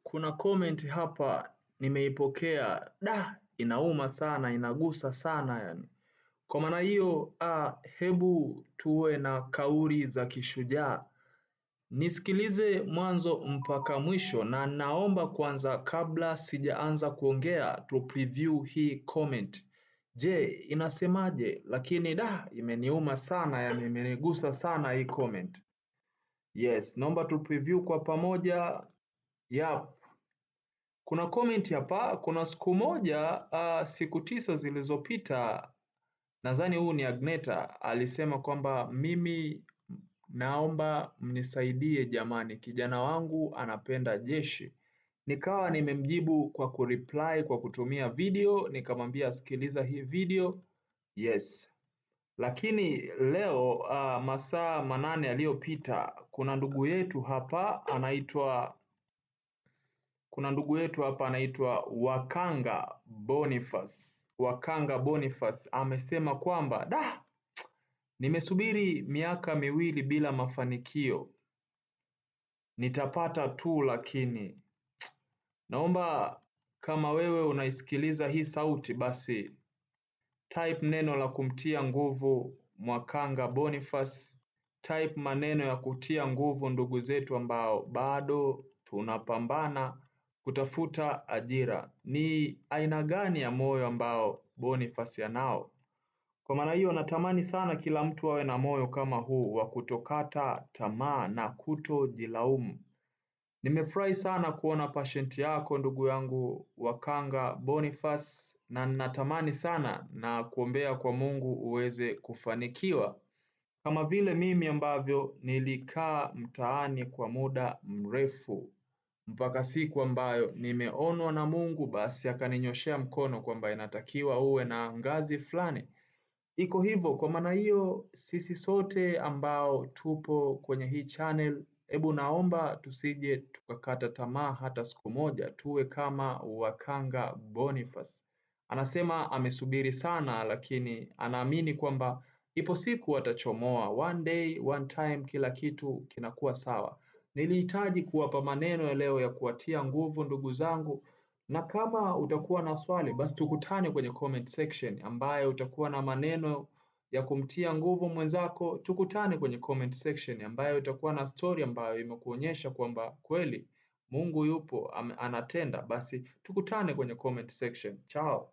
Kuna comment hapa nimeipokea, inauma sana, inagusa sana yani. Kwa maana hiyo, hebu tuwe na kauli za kishujaa. Nisikilize mwanzo mpaka mwisho, na naomba kwanza kabla sijaanza kuongea tu preview hii comment. Je, inasemaje? Lakini imeniuma sana yani, imenigusa sana hii comment. Yes, naomba tu preview kwa pamoja. Yap. Kuna comment hapa, kuna siku moja, siku 9 zilizopita, nadhani huu ni Agneta, alisema kwamba mimi naomba mnisaidie jamani, kijana wangu anapenda jeshi. Nikawa nimemjibu kwa kureply kwa kutumia video, nikamwambia sikiliza hii video. Yes. Lakini leo masaa 8 yaliyopita kuna ndugu yetu hapa anaitwa Wakanga Boniface. Wakanga Boniface amesema kwamba nimesubiri miaka 2 bila mafanikio, nitapata tu, lakini naomba kama wewe unaisikiliza hii sauti, basi type neno la kumtia nguvu Wakanga Boniface, type maneno ya kutia nguvu ndugu zetu ambao bado tunapambana kutafuta ajira. Ni aina gani ya moyo ambao Boniface anao? Kwa maana hiyo natamani sana kila mtu awe na moyo kama huu wa kutokata tamaa na kutojilaumu. Nimefurahi sana kuona patient yako ndugu yangu Wakanga Boniface, na natamani sana na kuombea kwa Mungu uweze kufanikiwa. Kama vile mimi ambavyo nilikaa mtaani kwa muda mrefu mpaka siku ambayo nimeonwa na Mungu, basi akaninyoshea mkono kwamba inatakiwa uwe na ngazi fulani. Iko hivyo. Kwa maana hiyo, sisi sote ambao tupo kwenye hii channel, hebu naomba tusije tukakata tamaa hata siku moja, tuwe kama Wakanga Boniface. Anasema amesubiri sana, lakini anaamini kwamba ipo siku atachomoa. One day, one time, kila kitu kinakuwa sawa. Nilihitaji kuwapa maneno ya leo ya kuwatia nguvu ndugu zangu, na kama utakuwa na swali basi tukutane kwenye comment section ambayo utakuwa na maneno ya kumtia nguvu mwenzako. Tukutane kwenye comment section ambayo utakuwa na story ambayo imekuonyesha kwamba kweli Mungu yupo, anatenda. Basi tukutane kwenye comment section. Ciao.